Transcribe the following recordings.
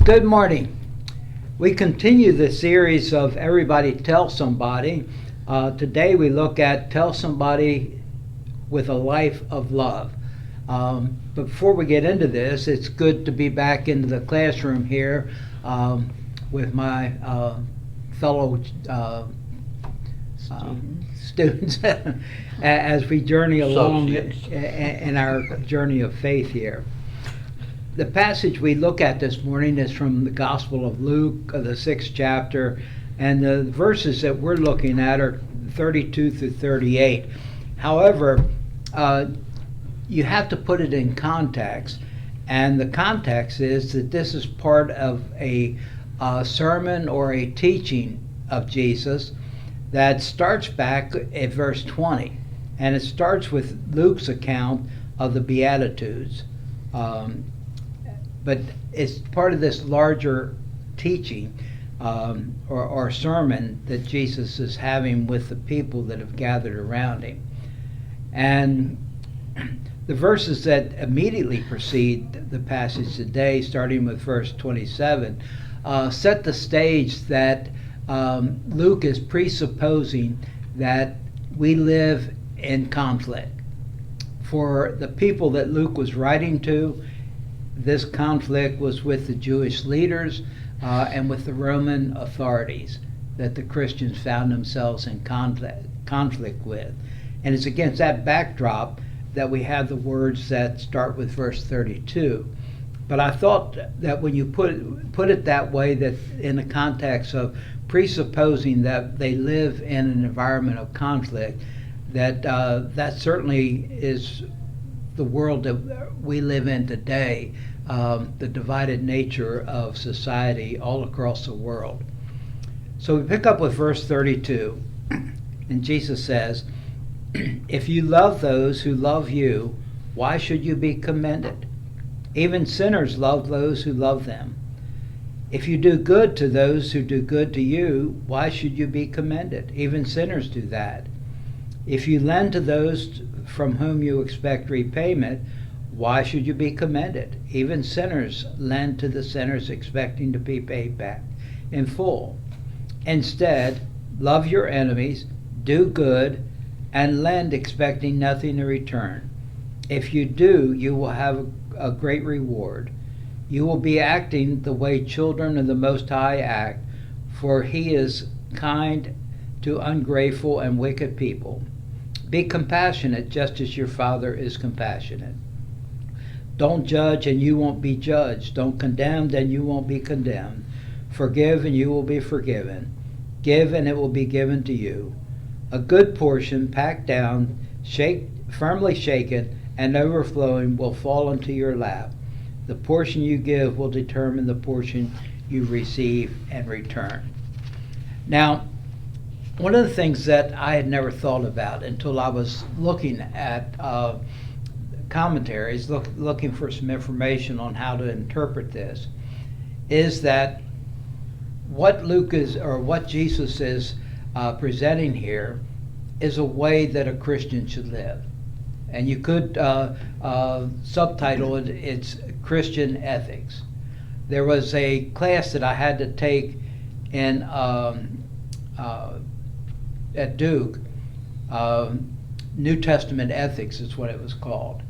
Good morning. We continue the series of Everybody Tell Somebody. Today we look at Tell Somebody with a Life of Love. But before we get into this, it's good to be back into the classroom here with my fellow students as we journey along in our journey of faith here. The passage we look at this morning is from the Gospel of Luke, the 6th chapter, and the verses that we're looking at are 32 through 38. However, you have to put it in context, and the context is that this is part of a sermon or a teaching of Jesus that starts back at verse 20, and it starts with Luke's account of the Beatitudes. But it's part of this larger teaching or sermon that Jesus is having with the people that have gathered around him. And the verses that immediately precede the passage today, starting with verse 27, set the stage that Luke is presupposing that we live in conflict. For the people that Luke was writing to, this conflict was with the Jewish leaders and with the Roman authorities that the Christians found themselves in conflict with. And it's against that backdrop that we have the words that start with verse 32. But I thought that when you put it that way, that in the context of presupposing that they live in an environment of conflict, that that certainly is the world that we live in today, the divided nature of society all across the world. So we pick up with verse 32, and Jesus says, "If you love those who love you, why should you be commended? Even sinners love those who love them. If you do good to those who do good to you, why should you be commended? Even sinners do that. If you lend to those from whom you expect repayment, why should you be commended? Even sinners lend to the sinners expecting to be paid back in full. Instead, love your enemies, do good, and lend expecting nothing in return. If you do, you will have a great reward. You will be acting the way children of the Most High act, for He is kind to ungrateful and wicked people. Be compassionate just as your Father is compassionate. Don't judge and you won't be judged. Don't condemn and you won't be condemned. Forgive and you will be forgiven. Give and it will be given to you. A good portion packed down, firmly shaken and overflowing will fall into your lap. The portion you give will determine the portion you receive and return." Now, one of the things that I had never thought about until I was looking at commentaries, looking for some information on how to interpret this, is that what Luke is, or what Jesus is presenting here, is a way that a Christian should live. And you could subtitle it, it's Christian ethics. There was a class that I had to take in at Duke, New Testament ethics is what it was called.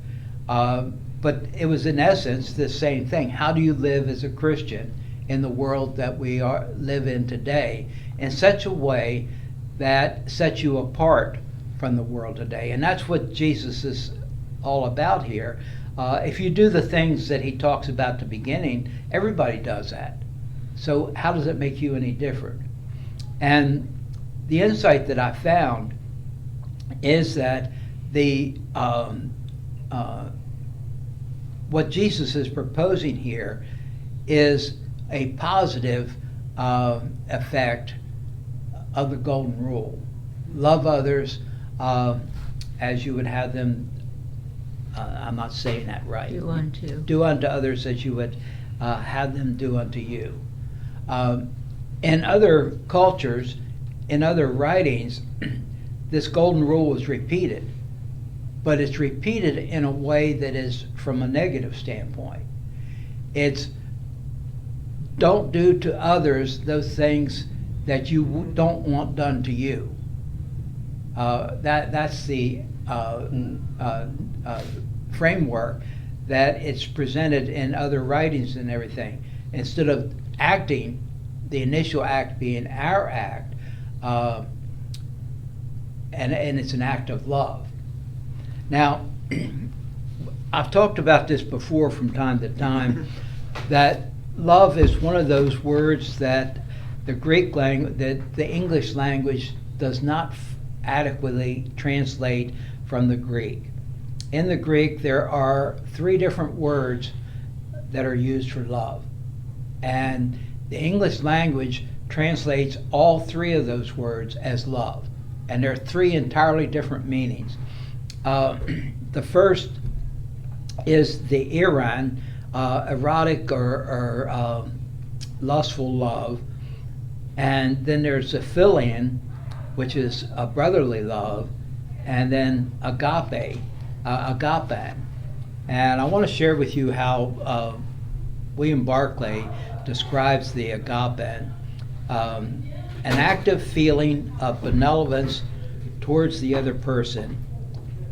But it was in essence the same thing. How do you live as a Christian in the world that we live in today in such a way that sets you apart from the world today? And that's what Jesus is all about here. If you do the things that he talks about at the beginning, everybody does that. So how does it make you any different? And the insight that I found is that what Jesus is proposing here is a positive effect of the golden rule. Love others as you would have them, I'm not saying that right. Do unto others as you would have them do unto you. In other cultures, in other writings, this golden rule was repeated, but it's repeated in a way that is from a negative standpoint. It's don't do to others those things that you don't want done to you. That's the framework that it's presented in other writings and everything. Instead of acting, the initial act being our act, and it's an act of love. Now, I've talked about this before from time to time, that love is one of those words that the Greek language, that the English language does not adequately translate from the Greek. In the Greek, there are 3 different words that are used for love. And the English language translates all 3 of those words as love. And there are 3 entirely different meanings. The first is the eron, erotic or lustful love. And then there's the philion, which is a brotherly love. And then agape, agapan. And I want to share with you how William Barclay describes the agapan. An active feeling of benevolence towards the other person.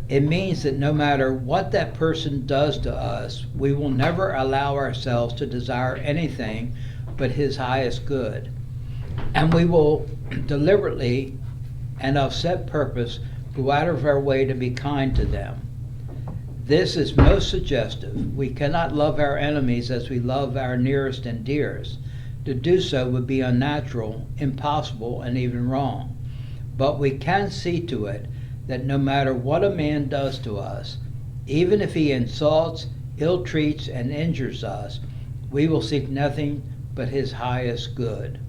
It means that no matter what that person does to us, we will never allow ourselves to desire anything but his highest good. And we will deliberately and of set purpose go out of our way to be kind to them. This is most suggestive. We cannot love our enemies as we love our nearest and dearest. To do so would be unnatural, impossible, and even wrong. But we can see to it that no matter what a man does to us, even if he insults, ill-treats, and injures us, we will seek nothing but his highest good.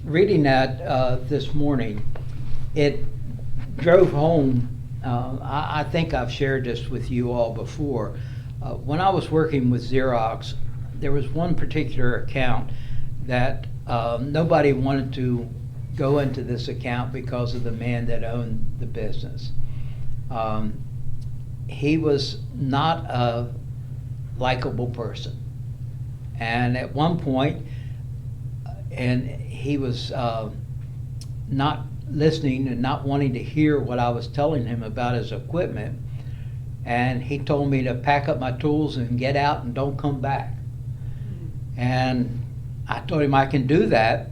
Reading that this morning, it drove home. I think I've shared this with you all before. When I was working with Xerox, there was one particular account that nobody wanted to go into this account because of the man that owned the business. He was not a likable person. And at one point, and he was not listening and not wanting to hear what I was telling him about his equipment. And he told me to pack up my tools and get out and don't come back. And I told him I can do that,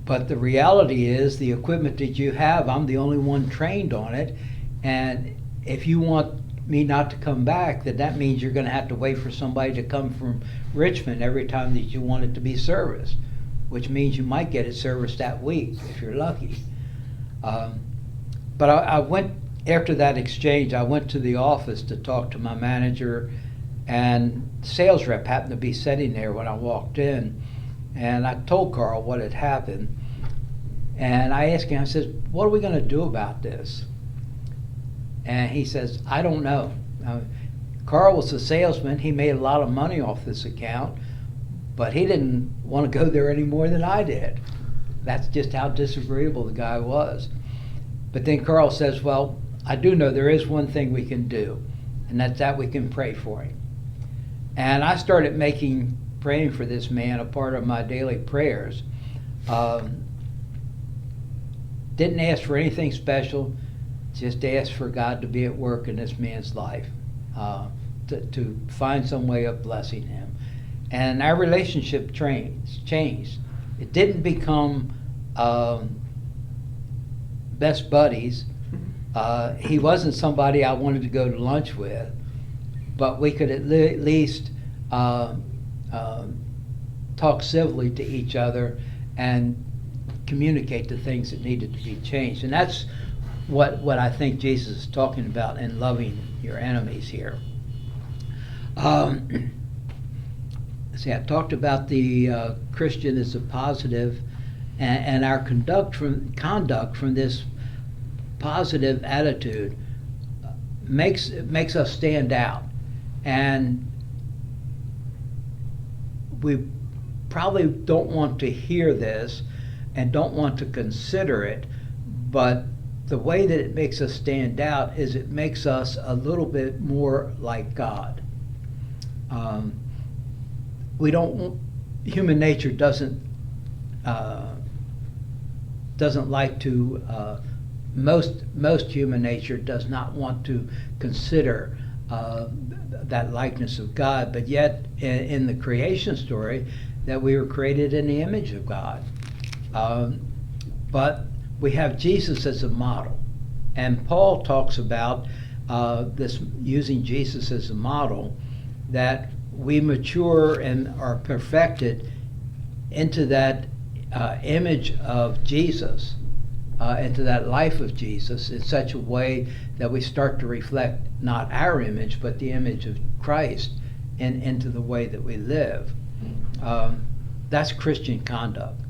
but the reality is the equipment that you have, I'm the only one trained on it. And if you want me not to come back, then that means you're going to have to wait for somebody to come from Richmond every time that you want it to be serviced, which means you might get it serviced that week if you're lucky. But I went, after that exchange, I went to the office to talk to my manager, and the sales rep happened to be sitting there when I walked in. And I told Carl what had happened. And I asked him, I said, what are we going to do about this? And he says, I don't know. Carl was a salesman. He made a lot of money off this account, but he didn't want to go there any more than I did. That's just how disagreeable the guy was. But then Carl says, well, I do know there is one thing we can do, and that's that we can pray for him. And I started making praying for this man a part of my daily prayers. Didn't ask for anything special, just asked for God to be at work in this man's life, to find some way of blessing him. And our relationship changed. It didn't become best buddies. He wasn't somebody I wanted to go to lunch with, but we could at least talk civilly to each other and communicate the things that needed to be changed. And that's what I think Jesus is talking about in loving your enemies here. See, I talked about the Christian as a positive, and our conduct from this positive attitude makes us stand out. And we probably don't want to hear this and don't want to consider it, but the way that it makes us stand out is it makes us a little bit more like God. We don't. Human nature doesn't like to. Most human nature does not want to consider that likeness of God, but yet in the creation story, that we were created in the image of God. But we have Jesus as a model, and Paul talks about this using Jesus as a model, that we mature and are perfected into that image of Jesus, into that life of Jesus, in such a way that we start to reflect not our image, but the image of Christ into the way that we live. That's Christian conduct.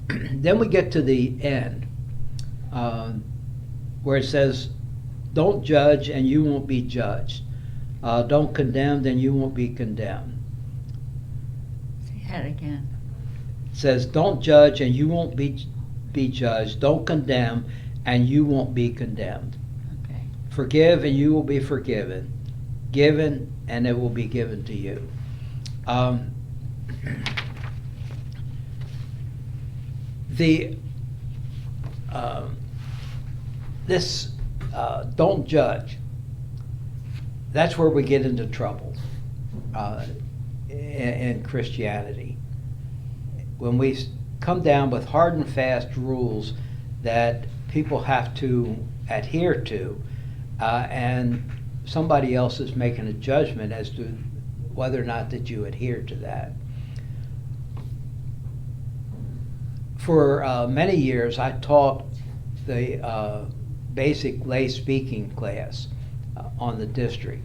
Then we get to the end, where it says, don't judge and you won't be judged. Don't condemn, then you won't be condemned. Say that again. It says, don't judge and you won't be judged. Don't condemn and you won't be condemned. Okay. Forgive and you will be forgiven. Given and it will be given to you. Don't judge. That's where we get into trouble in Christianity. When we come down with hard and fast rules that people have to adhere to, and somebody else is making a judgment as to whether or not that you adhere to that. For many years, I taught the basic lay speaking class on the district,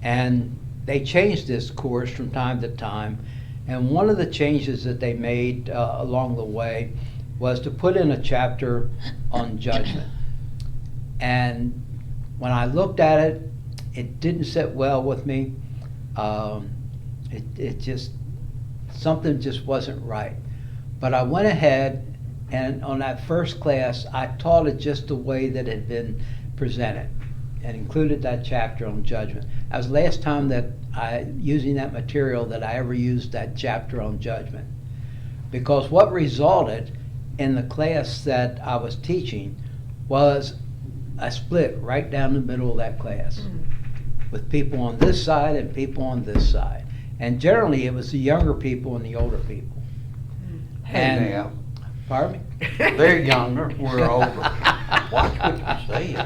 and they changed this course from time to time, and one of the changes that they made along the way was to put in a chapter on judgment. And when I looked at it, it didn't sit well with me. It just, something just wasn't right. But I went ahead, and on that first class, I taught it just the way that it had been presented, and included that chapter on judgment. That was the last time that using that material, that I ever used that chapter on judgment. Because what resulted in the class that I was teaching was a split right down the middle of that class, with people on this side and people on this side. And generally it was the younger people and the older people. Hey, now, Pardon me? they're younger, we're older. Watch what you're saying.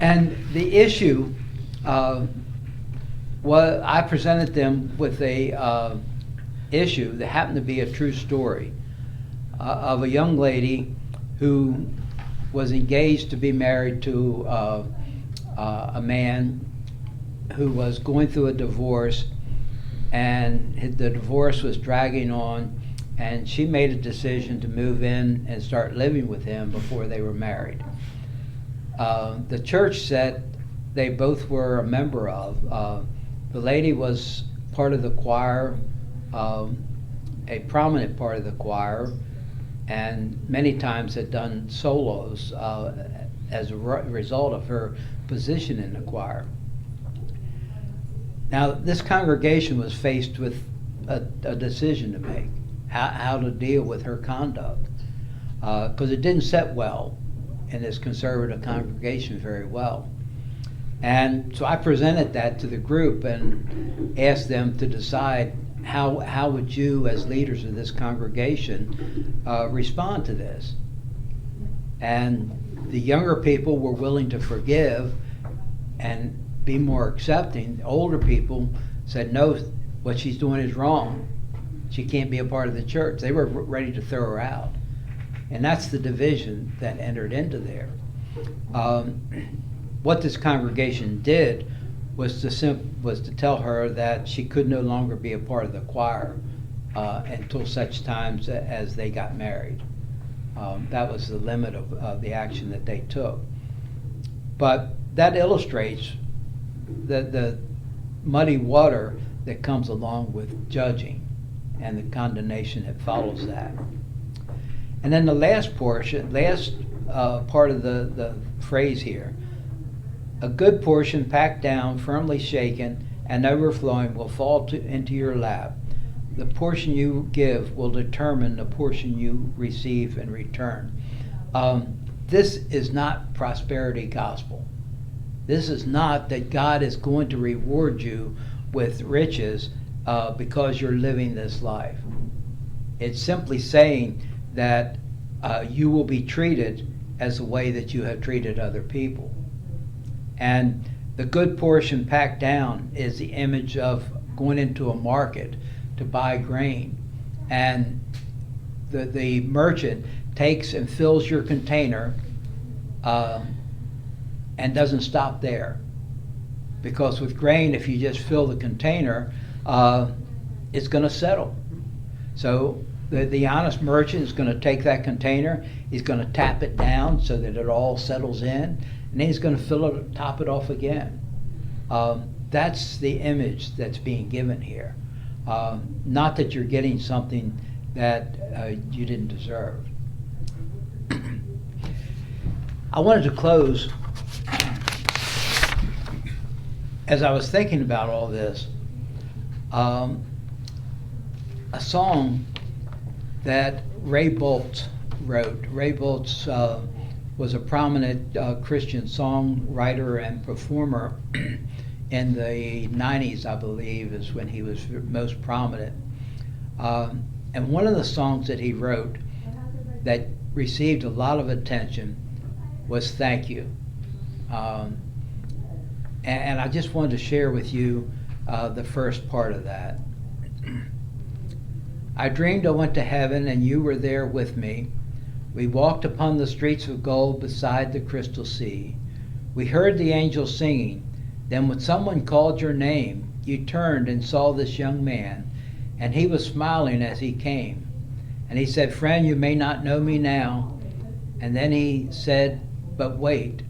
And the issue was, I presented them with a issue that happened to be a true story of a young lady who was engaged to be married to a man who was going through a divorce, and the divorce was dragging on, and she made a decision to move in and start living with him before they were married. The church that they both were a member of, the lady was part of the choir, a prominent part of the choir, and many times had done solos as a result of her position in the choir. Now, this congregation was faced with a decision to make, how to deal with her conduct, because it didn't set well in this conservative congregation very well. And so I presented that to the group and asked them to decide how would you, as leaders of this congregation, respond to this. And the younger people were willing to forgive and be more accepting. The older people said, no, what she's doing is wrong. She can't be a part of the church. They were ready to throw her out. And that's the division that entered into there. What this congregation did was to tell her that she could no longer be a part of the choir until such times as they got married. That was the limit of the action that they took. But that illustrates the muddy water that comes along with judging and the condemnation that follows that. And then the last portion, last part of the phrase here, a good portion packed down, firmly shaken, and overflowing will fall into your lap. The portion you give will determine the portion you receive in return. This is not prosperity gospel. This is not that God is going to reward you with riches because you're living this life. It's simply saying that you will be treated as the way that you have treated other people. And the good portion packed down is the image of going into a market to buy grain. And the merchant takes and fills your container and doesn't stop there. Because with grain, if you just fill the container, it's going to settle. So the honest merchant is going to take that container, he's going to tap it down so that it all settles in, and then he's going to fill it, top it off again. That's the image that's being given here. Not that you're getting something that you didn't deserve. I wanted to close, as I was thinking about all this, a song that Ray Boltz wrote. Ray Boltz was a prominent Christian songwriter and performer in the 90s, I believe, is when he was most prominent. And one of the songs that he wrote that received a lot of attention was Thank You. And I just wanted to share with you the first part of that. I dreamed I went to heaven and you were there with me. We walked upon the streets of gold beside the crystal sea. We heard the angels singing. Then when someone called your name, you turned and saw this young man, and he was smiling as he came. And he said, "Friend, you may not know me now." And then he said, "But wait,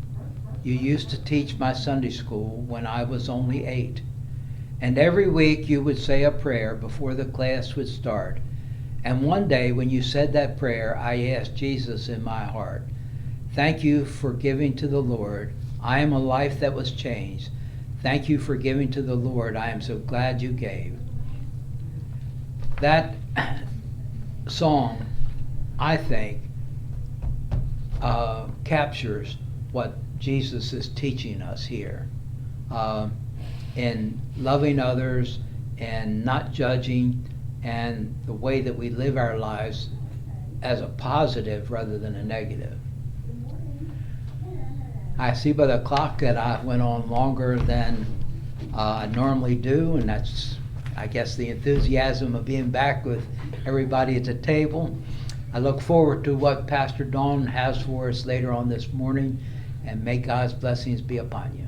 you used to teach my Sunday school when I was only 8. And every week you would say a prayer before the class would start. And one day when you said that prayer, I asked Jesus in my heart, thank you for giving to the Lord. I am a life that was changed. Thank you for giving to the Lord. I am so glad you gave." That song, I think, captures what Jesus is teaching us here. In loving others and not judging, and the way that we live our lives as a positive rather than a negative. I see by the clock that I went on longer than I normally do, and that's, I guess, the enthusiasm of being back with everybody at the table. I look forward to what Pastor Dawn has for us later on this morning, and may God's blessings be upon you.